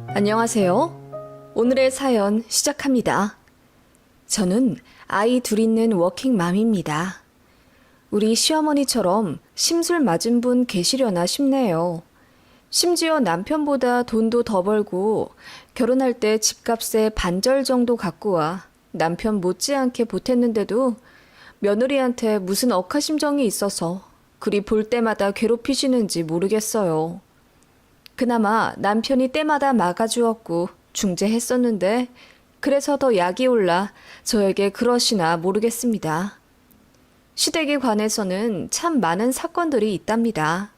안녕하세요. 오늘의 사연 시작합니다. 저는 아이 둘 있는 워킹맘입니다. 우리 시어머니처럼 심술 맞은 분 계시려나 싶네요. 심지어 남편보다 돈도 더 벌고 결혼할 때 집값의 반절 정도 갖고 와 남편 못지않게 보탰는데도 며느리한테 무슨 억하심정이 있어서 그리 볼 때마다 괴롭히시는지 모르겠어요. 그나마 남편이 때마다 막아주었고 중재했었는데 그래서 더 약이 올라 저에게 그러시나 모르겠습니다. 시댁에 관해서는 참 많은 사건들이 있답니다.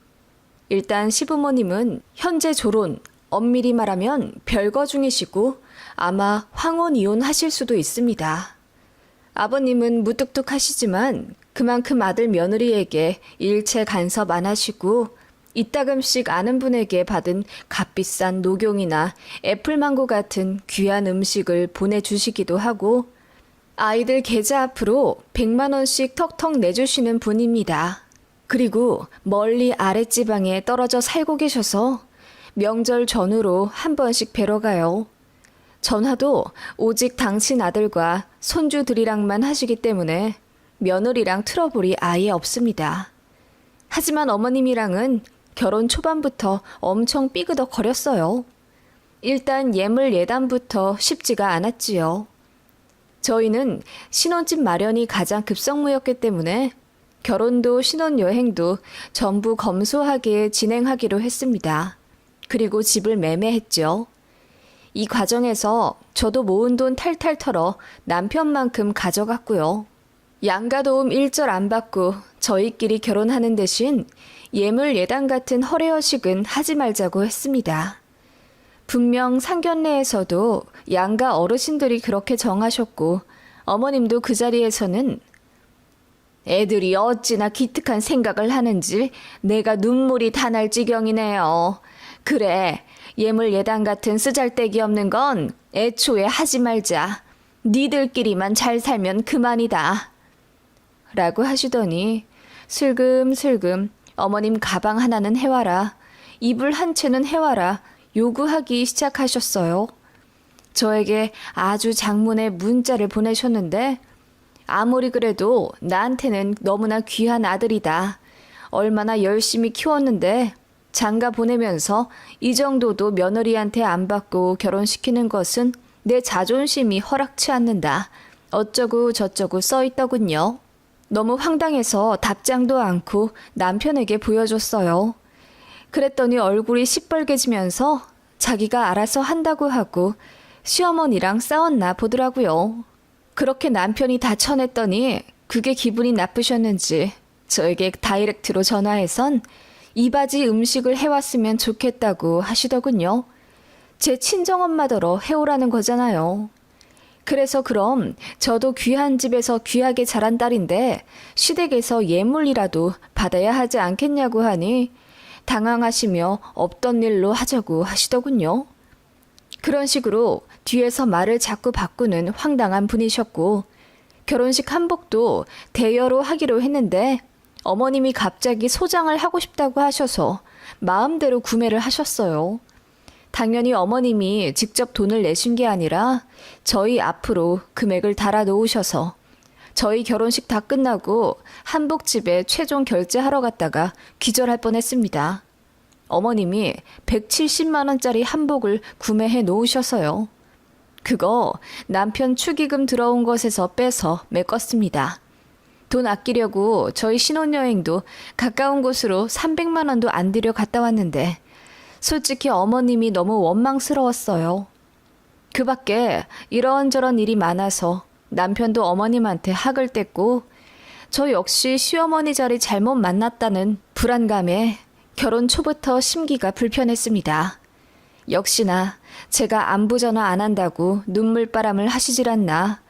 일단 시부모님은 현재 졸혼, 엄밀히 말하면 별거 중이시고 아마 황혼 이혼하실 수도 있습니다. 아버님은 무뚝뚝하시지만 그만큼 아들 며느리에게 일체 간섭 안 하시고 이따금씩 아는 분에게 받은 값비싼 녹용이나 애플망고 같은 귀한 음식을 보내주시기도 하고 아이들 계좌 앞으로 100만 원씩 턱턱 내주시는 분입니다. 그리고 멀리 아랫지방에 떨어져 살고 계셔서 명절 전후로 한 번씩 뵈러 가요. 전화도 오직 당신 아들과 손주들이랑만 하시기 때문에 며느리랑 트러블이 아예 없습니다. 하지만 어머님이랑은 결혼 초반부터 엄청 삐그덕거렸어요. 일단 예물 예단부터 쉽지가 않았지요. 저희는 신혼집 마련이 가장 급선무였기 때문에 결혼도 신혼여행도 전부 검소하게 진행하기로 했습니다. 그리고 집을 매매했죠. 이 과정에서 저도 모은 돈 탈탈 털어 남편만큼 가져갔고요. 양가도움 일절 안 받고 저희끼리 결혼하는 대신 예물 예단 같은 허례허식은 하지 말자고 했습니다. 분명 상견례에서도 양가 어르신들이 그렇게 정하셨고 어머님도 그 자리에서는 애들이 어찌나 기특한 생각을 하는지 내가 눈물이 다 날 지경이네요. 그래, 예물 예단 같은 쓰잘데기 없는 건 애초에 하지 말자. 니들끼리만 잘 살면 그만이다. 라고 하시더니 슬금슬금 어머님 가방 하나는 해와라, 이불 한 채는 해와라 요구하기 시작하셨어요. 저에게 아주 장문의 문자를 보내셨는데 아무리 그래도 나한테는 너무나 귀한 아들이다. 얼마나 열심히 키웠는데 장가 보내면서 이 정도도 며느리한테 안 받고 결혼시키는 것은 내 자존심이 허락치 않는다. 어쩌고 저쩌고 써있더군요. 너무 황당해서 답장도 않고 남편에게 보여줬어요. 그랬더니 얼굴이 시뻘개지면서 자기가 알아서 한다고 하고 시어머니랑 싸웠나 보더라고요. 그렇게 남편이 다 쳐냈더니 그게 기분이 나쁘셨는지 저에게 다이렉트로 전화해선 이바지 음식을 해왔으면 좋겠다고 하시더군요. 제 친정엄마더러 해오라는 거잖아요. 그래서 그럼 저도 귀한 집에서 귀하게 자란 딸인데 시댁에서 예물이라도 받아야 하지 않겠냐고 하니 당황하시며 없던 일로 하자고 하시더군요. 그런 식으로 뒤에서 말을 자꾸 바꾸는 황당한 분이셨고 결혼식 한복도 대여로 하기로 했는데 어머님이 갑자기 소장을 하고 싶다고 하셔서 마음대로 구매를 하셨어요. 당연히 어머님이 직접 돈을 내신 게 아니라 저희 앞으로 금액을 달아 놓으셔서 저희 결혼식 다 끝나고 한복집에 최종 결제하러 갔다가 기절할 뻔했습니다. 어머님이 170만 원짜리 한복을 구매해 놓으셔서요. 그거 남편 축의금 들어온 것에서 빼서 메꿨습니다. 돈 아끼려고 저희 신혼여행도 가까운 곳으로 300만 원도 안 들여 갔다 왔는데 솔직히 어머님이 너무 원망스러웠어요. 그 밖에 이런저런 일이 많아서 남편도 어머님한테 학을 뗐고 저 역시 시어머니 자리 잘못 만났다는 불안감에 결혼 초부터 심기가 불편했습니다. 역시나 제가 안부 전화 안 한다고 눈물바람을 하시질 않나.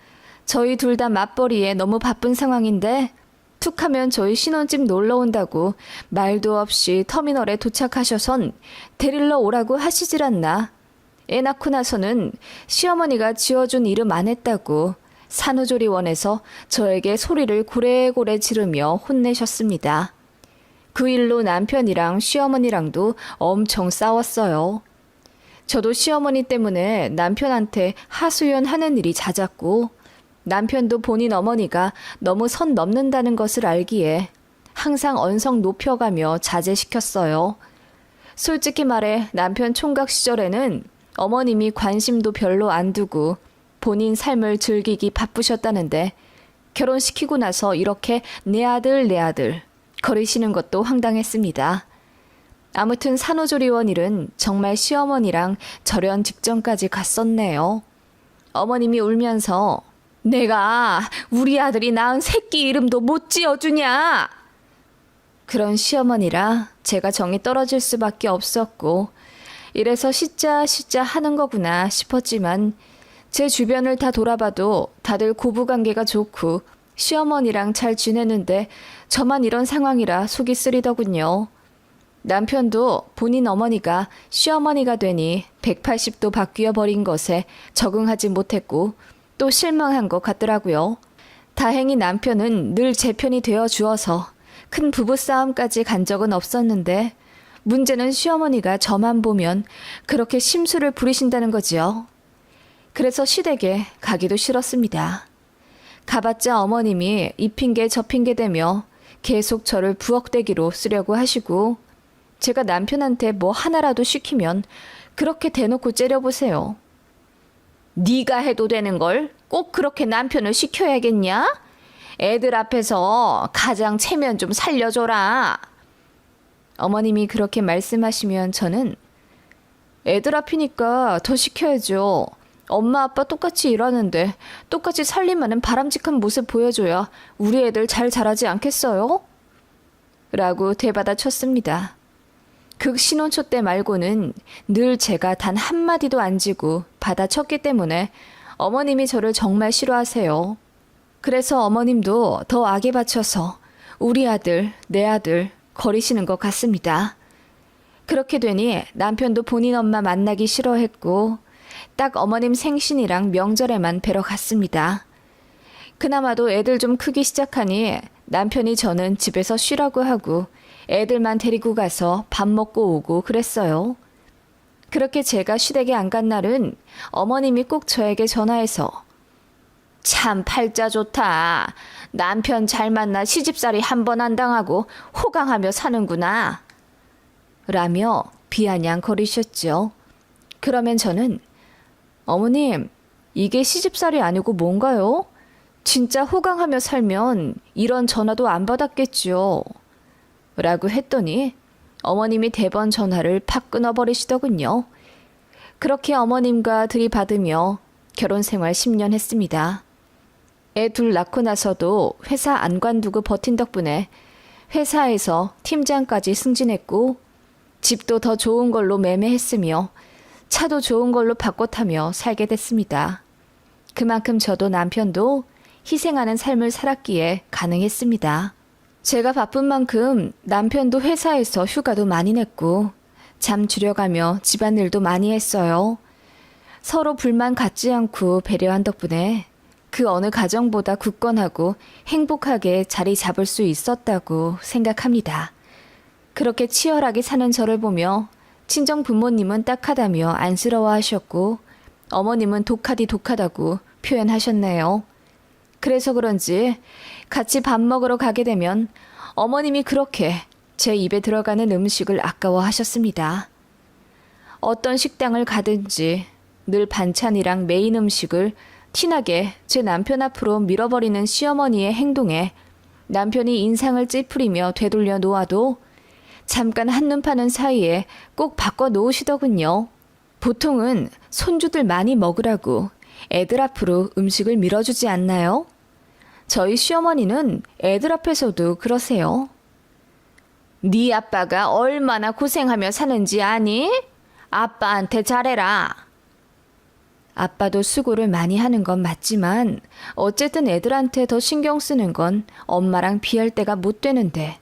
저희 둘 다 맞벌이에 너무 바쁜 상황인데 툭하면 저희 신혼집 놀러 온다고 말도 없이 터미널에 도착하셔선 데리러 오라고 하시질 않나. 애 낳고 나서는 시어머니가 지어준 이름 안 했다고 산후조리원에서 저에게 소리를 고래고래 지르며 혼내셨습니다. 그 일로 남편이랑 시어머니랑도 엄청 싸웠어요. 저도 시어머니 때문에 남편한테 하소연하는 일이 잦았고 남편도 본인 어머니가 너무 선 넘는다는 것을 알기에 항상 언성 높여가며 자제시켰어요. 솔직히 말해 남편 총각 시절에는 어머님이 관심도 별로 안 두고 본인 삶을 즐기기 바쁘셨다는데 결혼시키고 나서 이렇게 내 아들 거리시는 것도 황당했습니다. 아무튼 산후조리원 일은 정말 시어머니랑 절연 직전까지 갔었네요. 어머님이 울면서 내가 우리 아들이 낳은 새끼 이름도 못 지어주냐? 그런 시어머니라 제가 정이 떨어질 수밖에 없었고 이래서 시짜 하는 거구나 싶었지만 제 주변을 다 돌아봐도 다들 고부관계가 좋고 시어머니랑 잘 지내는데 저만 이런 상황이라 속이 쓰리더군요. 남편도 본인 어머니가 시어머니가 되니 180도 바뀌어 버린 것에 적응하지 못했고 또 실망한 것 같더라고요. 다행히 남편은 늘 제 편이 되어 주어서 큰 부부싸움까지 간 적은 없었는데 문제는 시어머니가 저만 보면 그렇게 심술을 부리신다는 거지요. 그래서 시댁에 가기도 싫었습니다. 가봤자 어머님이 이 핑계 저 핑계 대며 계속 저를 부엌대기로 쓰려고 하시고 제가 남편한테 뭐 하나라도 시키면 그렇게 대놓고 째려보세요. 네가 해도 되는 걸 꼭 그렇게 남편을 시켜야겠냐? 애들 앞에서 가장 체면 좀 살려줘라. 어머님이 그렇게 말씀하시면 저는 애들 앞이니까 더 시켜야죠. 엄마 아빠 똑같이 일하는데 똑같이 살림하는 바람직한 모습 보여줘야 우리 애들 잘 자라지 않겠어요? 라고 되받아 쳤습니다. 극 신혼초 때 말고는 늘 제가 단 한마디도 안 지고 받아쳤기 때문에 어머님이 저를 정말 싫어하세요. 그래서 어머님도 더 악에 받쳐서 우리 아들, 내 아들 거리시는 것 같습니다. 그렇게 되니 남편도 본인 엄마 만나기 싫어했고 딱 어머님 생신이랑 명절에만 뵈러 갔습니다. 그나마도 애들 좀 크기 시작하니 남편이 저는 집에서 쉬라고 하고 애들만 데리고 가서 밥 먹고 오고 그랬어요. 그렇게 제가 시댁에 안 간 날은 어머님이 꼭 저에게 전화해서 참 팔자 좋다. 남편 잘 만나 시집살이 한 번 안 당하고 호강하며 사는구나. 라며 비아냥거리셨죠. 그러면 저는 어머님, 이게 시집살이 아니고 뭔가요? 진짜 호강하며 살면 이런 전화도 안 받았겠죠. 라고 했더니 어머님이 대번 전화를 팍 끊어버리시더군요. 그렇게 어머님과 들이받으며 결혼생활 10년 했습니다. 애 둘 낳고 나서도 회사 안 관두고 버틴 덕분에 회사에서 팀장까지 승진했고 집도 더 좋은 걸로 매매했으며 차도 좋은 걸로 바꿔 타며 살게 됐습니다. 그만큼 저도 남편도 희생하는 삶을 살았기에 가능했습니다. 제가 바쁜 만큼 남편도 회사에서 휴가도 많이 냈고 잠 줄여가며 집안일도 많이 했어요. 서로 불만 갖지 않고 배려한 덕분에 그 어느 가정보다 굳건하고 행복하게 자리 잡을 수 있었다고 생각합니다. 그렇게 치열하게 사는 저를 보며 친정 부모님은 딱하다며 안쓰러워하셨고 어머님은 독하다고 표현하셨네요. 그래서 그런지 같이 밥 먹으러 가게 되면 어머님이 그렇게 제 입에 들어가는 음식을 아까워하셨습니다. 어떤 식당을 가든지 늘 반찬이랑 메인 음식을 티나게 제 남편 앞으로 밀어버리는 시어머니의 행동에 남편이 인상을 찌푸리며 되돌려 놓아도 잠깐 한눈 파는 사이에 꼭 바꿔 놓으시더군요. 보통은 손주들 많이 먹으라고 애들 앞으로 음식을 밀어주지 않나요? 저희 시어머니는 애들 앞에서도 그러세요. 네 아빠가 얼마나 고생하며 사는지 아니? 아빠한테 잘해라. 아빠도 수고를 많이 하는 건 맞지만 어쨌든 애들한테 더 신경 쓰는 건 엄마랑 비할 때가 못 되는데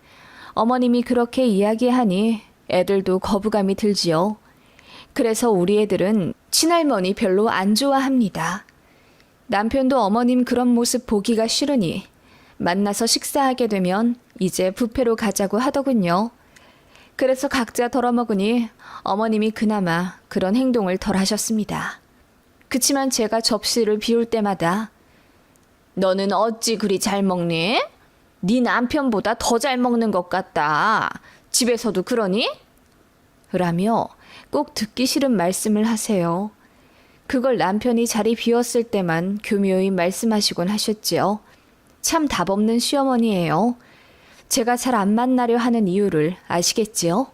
어머님이 그렇게 이야기하니 애들도 거부감이 들지요. 그래서 우리 애들은 친할머니 별로 안 좋아합니다. 남편도 어머님 그런 모습 보기가 싫으니 만나서 식사하게 되면 이제 뷔페로 가자고 하더군요. 그래서 각자 덜어먹으니 어머님이 그나마 그런 행동을 덜 하셨습니다. 그치만 제가 접시를 비울 때마다 너는 어찌 그리 잘 먹니? 네 남편보다 더 잘 먹는 것 같다. 집에서도 그러니? 라며 꼭 듣기 싫은 말씀을 하세요. 그걸 남편이 자리 비웠을 때만 교묘히 말씀하시곤 하셨지요. 참 답없는 시어머니예요. 제가 잘 안 만나려 하는 이유를 아시겠지요?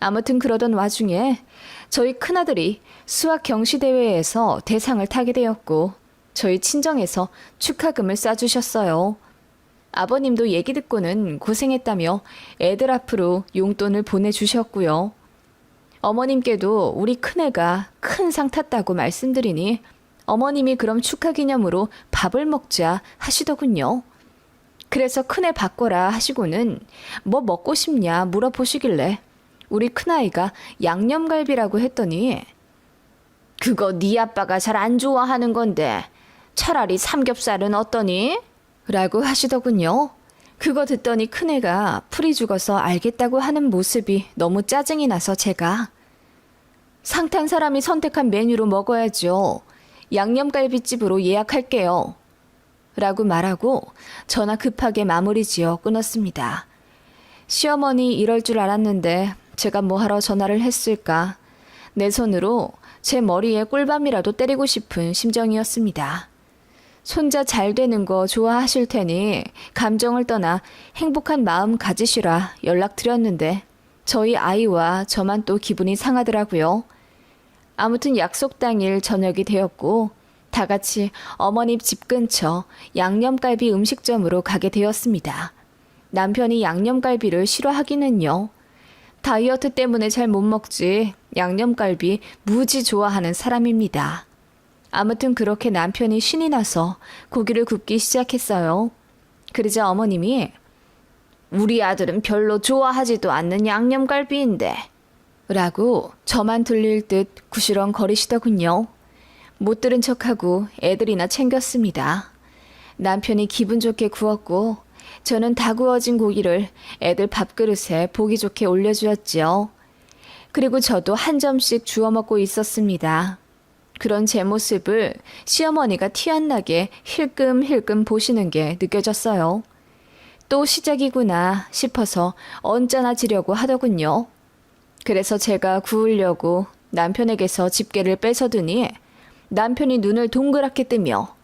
아무튼 그러던 와중에 저희 큰아들이 수학 경시대회에서 대상을 타게 되었고 저희 친정에서 축하금을 싸주셨어요. 아버님도 얘기 듣고는 고생했다며 애들 앞으로 용돈을 보내주셨고요. 어머님께도 우리 큰애가 큰 상 탔다고 말씀드리니 어머님이 그럼 축하 기념으로 밥을 먹자 하시더군요. 그래서 큰애 바꿔라 하시고는 뭐 먹고 싶냐 물어보시길래 우리 큰아이가 양념갈비라고 했더니 그거 네 아빠가 잘 안 좋아하는 건데 차라리 삼겹살은 어떠니? 라고 하시더군요. 그거 듣더니 큰애가 풀이 죽어서 알겠다고 하는 모습이 너무 짜증이 나서 제가 상탄 사람이 선택한 메뉴로 먹어야죠. 양념갈비집으로 예약할게요. 라고 말하고 전화 급하게 마무리 지어 끊었습니다. 시어머니 이럴 줄 알았는데 제가 뭐하러 전화를 했을까. 내 손으로 제 머리에 꿀밤이라도 때리고 싶은 심정이었습니다. 손자 잘 되는 거 좋아하실 테니 감정을 떠나 행복한 마음 가지시라 연락드렸는데 저희 아이와 저만 또 기분이 상하더라고요. 아무튼 약속 당일 저녁이 되었고 다 같이 어머님 집 근처 양념갈비 음식점으로 가게 되었습니다. 남편이 양념갈비를 싫어하기는요. 다이어트 때문에 잘 못 먹지 양념갈비 무지 좋아하는 사람입니다. 아무튼 그렇게 남편이 신이 나서 고기를 굽기 시작했어요. 그러자 어머님이 우리 아들은 별로 좋아하지도 않는 양념갈비인데 라고 저만 들릴 듯 구시렁거리시더군요. 못 들은 척하고 애들이나 챙겼습니다. 남편이 기분 좋게 구웠고 저는 다 구워진 고기를 애들 밥그릇에 보기 좋게 올려주었지요. 그리고 저도 한 점씩 주워 먹고 있었습니다. 그런 제 모습을 시어머니가 티 안 나게 힐끔힐끔 보시는 게 느껴졌어요. 또 시작이구나 싶어서 언짢아지려고 하더군요. 그래서 제가 구우려고 남편에게서 집게를 뺏어드니 남편이 눈을 동그랗게 뜨며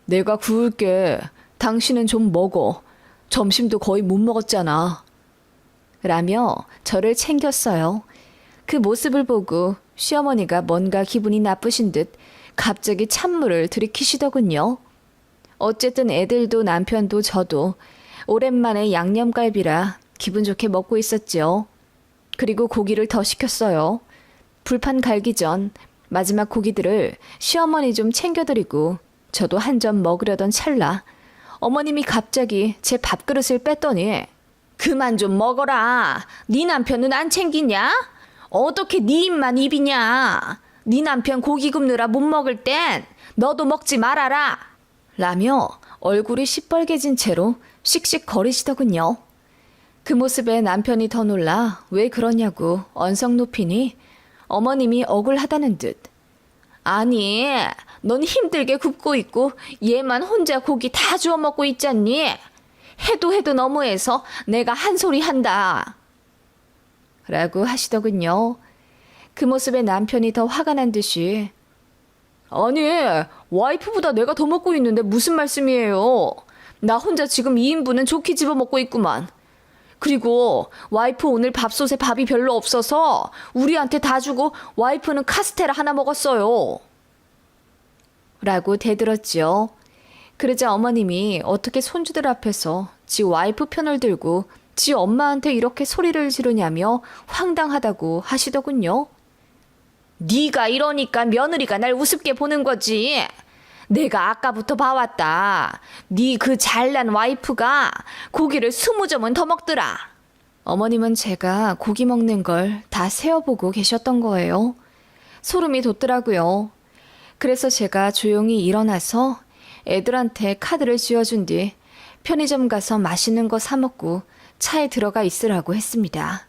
내가 구울게. 당신은 좀 먹어. 점심도 거의 못 먹었잖아. 라며 저를 챙겼어요. 그 모습을 보고 시어머니가 뭔가 기분이 나쁘신 듯 갑자기 찬물을 들이키시더군요. 어쨌든 애들도 남편도 저도 오랜만에 양념갈비라 기분 좋게 먹고 있었죠. 그리고 고기를 더 시켰어요. 불판 갈기 전 마지막 고기들을 시어머니 좀 챙겨드리고 저도 한 점 먹으려던 찰나 어머님이 갑자기 제 밥그릇을 뺐더니 그만 좀 먹어라. 네 남편은 안 챙기냐? 어떻게 네 입만 입이냐? 네 남편 고기 굽느라 못 먹을 땐 너도 먹지 말아라. 라며 얼굴이 시뻘개진 채로 씩씩거리시더군요. 그 모습에 남편이 더 놀라 왜 그러냐고 언성 높이니 어머님이 억울하다는 듯 아니 넌 힘들게 굽고 있고 얘만 혼자 고기 다 주워 먹고 있잖니. 해도 너무해서 내가 한 소리 한다. 라고 하시더군요. 그 모습에 남편이 더 화가 난 듯이 아니 와이프보다 내가 더 먹고 있는데 무슨 말씀이에요. 나 혼자 지금 2인분은 좋게 집어먹고 있구만. 그리고 와이프 오늘 밥솥에 밥이 별로 없어서 우리한테 다 주고 와이프는 카스테라 하나 먹었어요. 라고 대들었지요. 그러자 어머님이 어떻게 손주들 앞에서 지 와이프 편을 들고 지 엄마한테 이렇게 소리를 지르냐며 황당하다고 하시더군요. 네가 이러니까 며느리가 날 우습게 보는 거지. 내가 아까부터 봐왔다. 네 그 잘난 와이프가 고기를 20점은 더 먹더라. 어머님은 제가 고기 먹는 걸 다 세어보고 계셨던 거예요. 소름이 돋더라고요. 그래서 제가 조용히 일어나서 애들한테 카드를 쥐어준 뒤 편의점 가서 맛있는 거 사 먹고 차에 들어가 있으라고 했습니다.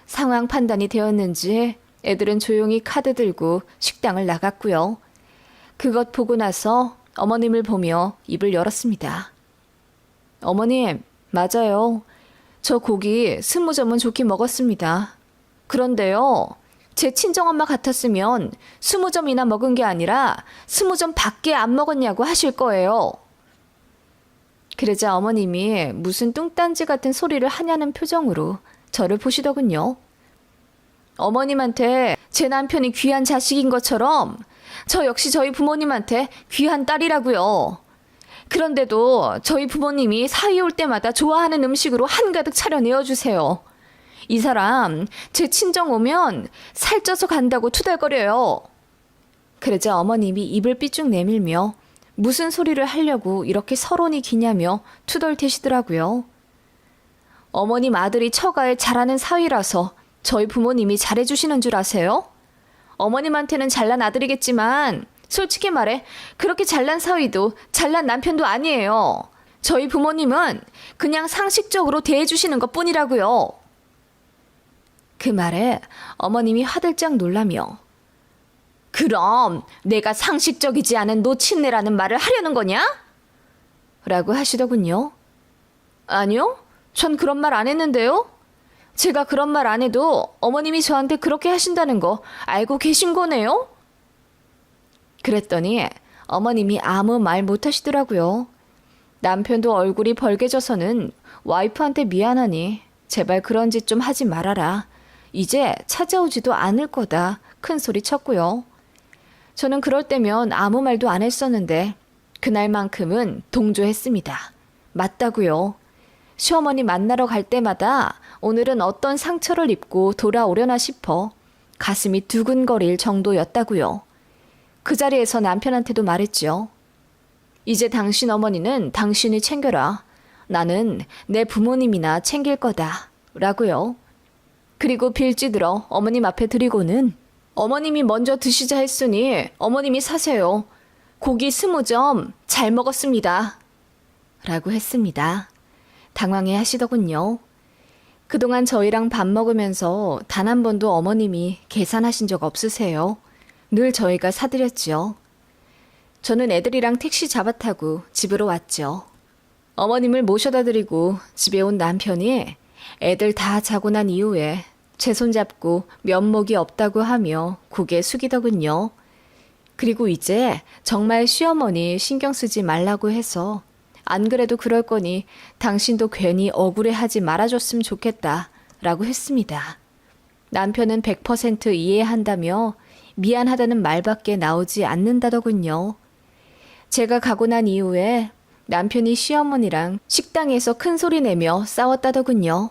상황 판단이 되었는지 애들은 조용히 카드 들고 식당을 나갔고요. 그것 보고 나서 어머님을 보며 입을 열었습니다. 어머님, 맞아요. 저 고기 20점은 좋게 먹었습니다. 그런데요, 제 친정엄마 같았으면 20점이나 먹은 게 아니라 20점 밖에 안 먹었냐고 하실 거예요. 그러자 어머님이 무슨 뚱딴지 같은 소리를 하냐는 표정으로 저를 보시더군요. 어머님한테 제 남편이 귀한 자식인 것처럼 저 역시 저희 부모님한테 귀한 딸이라고요. 그런데도 저희 부모님이 사위 올 때마다 좋아하는 음식으로 한가득 차려 내어주세요. 이 사람 제 친정 오면 살쪄서 간다고 투덜거려요. 그러자 어머님이 입을 삐쭉 내밀며 무슨 소리를 하려고 이렇게 서론이 기냐며 투덜대시더라고요. 어머님 아들이 처가에 잘하는 사위라서 저희 부모님이 잘해주시는 줄 아세요? 어머님한테는 잘난 아들이겠지만 솔직히 말해 그렇게 잘난 사위도 잘난 남편도 아니에요. 저희 부모님은 그냥 상식적으로 대해주시는 것뿐이라고요. 그 말에 어머님이 화들짝 놀라며 그럼 내가 상식적이지 않은 노친네라는 말을 하려는 거냐? 라고 하시더군요. 아니요, 전 그런 말 안 했는데요. 제가 그런 말 안 해도 어머님이 저한테 그렇게 하신다는 거 알고 계신 거네요? 그랬더니 어머님이 아무 말 못 하시더라고요. 남편도 얼굴이 벌개져서는 와이프한테 미안하니 제발 그런 짓 좀 하지 말아라. 이제 찾아오지도 않을 거다. 큰 소리 쳤고요. 저는 그럴 때면 아무 말도 안 했었는데 그날만큼은 동조했습니다. 맞다고요. 시어머니 만나러 갈 때마다 오늘은 어떤 상처를 입고 돌아오려나 싶어 가슴이 두근거릴 정도였다고요. 그 자리에서 남편한테도 말했죠. 이제 당신 어머니는 당신이 챙겨라. 나는 내 부모님이나 챙길 거다. 라고요. 그리고 빌지들어 어머님 앞에 드리고는 어머님이 먼저 드시자 했으니 어머님이 사세요. 고기 20점 잘 먹었습니다. 라고 했습니다. 당황해 하시더군요. 그동안 저희랑 밥 먹으면서 단 한 번도 어머님이 계산하신 적 없으세요. 늘 저희가 사드렸죠. 저는 애들이랑 택시 잡아타고 집으로 왔죠. 어머님을 모셔다 드리고 집에 온 남편이 애들 다 자고 난 이후에 제 손잡고 면목이 없다고 하며 고개 숙이더군요. 그리고 이제 정말 시어머니 신경 쓰지 말라고 해서 안 그래도 그럴 거니 당신도 괜히 억울해하지 말아줬으면 좋겠다 라고 했습니다. 남편은 100% 이해한다며 미안하다는 말밖에 나오지 않는다더군요. 제가 가고 난 이후에 남편이 시어머니랑 식당에서 큰 소리 내며 싸웠다더군요.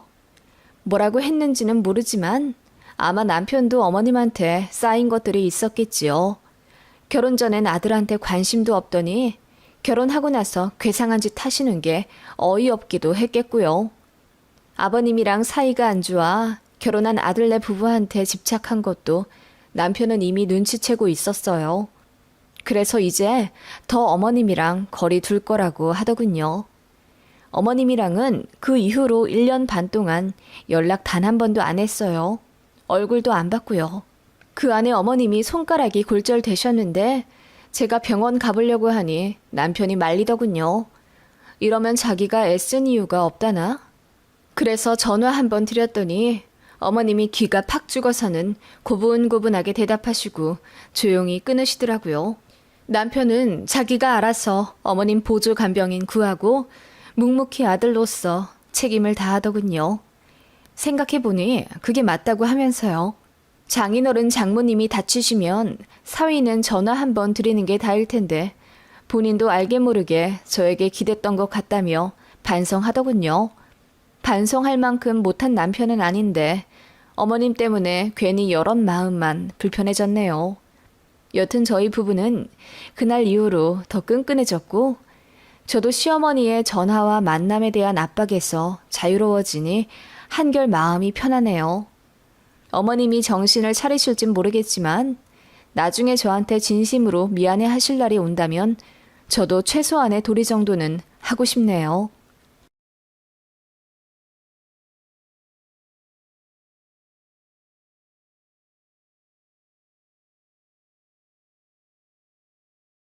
뭐라고 했는지는 모르지만 아마 남편도 어머님한테 쌓인 것들이 있었겠지요. 결혼 전엔 아들한테 관심도 없더니 결혼하고 나서 괴상한 짓 하시는 게 어이없기도 했겠고요. 아버님이랑 사이가 안 좋아 결혼한 아들네 부부한테 집착한 것도 남편은 이미 눈치채고 있었어요. 그래서 이제 더 어머님이랑 거리 둘 거라고 하더군요. 어머님이랑은 그 이후로 1년 반 동안 연락 단 한 번도 안 했어요. 얼굴도 안 봤고요. 그 안에 어머님이 손가락이 골절되셨는데 제가 병원 가보려고 하니 남편이 말리더군요. 이러면 자기가 애쓴 이유가 없다나? 그래서 전화 한 번 드렸더니 어머님이 귀가 팍 죽어서는 고분고분하게 대답하시고 조용히 끊으시더라고요. 남편은 자기가 알아서 어머님 보조 간병인 구하고 묵묵히 아들로서 책임을 다하더군요. 생각해보니 그게 맞다고 하면서요. 장인어른 장모님이 다치시면 사위는 전화 한 번 드리는 게 다일 텐데 본인도 알게 모르게 저에게 기댔던 것 같다며 반성하더군요. 반성할 만큼 못한 남편은 아닌데 어머님 때문에 괜히 여런 마음만 불편해졌네요. 여튼 저희 부부는 그날 이후로 더 끈끈해졌고 저도 시어머니의 전화와 만남에 대한 압박에서 자유로워지니 한결 마음이 편하네요. 어머님이 정신을 차리실진 모르겠지만 나중에 저한테 진심으로 미안해 하실 날이 온다면 저도 최소한의 도리 정도는 하고 싶네요.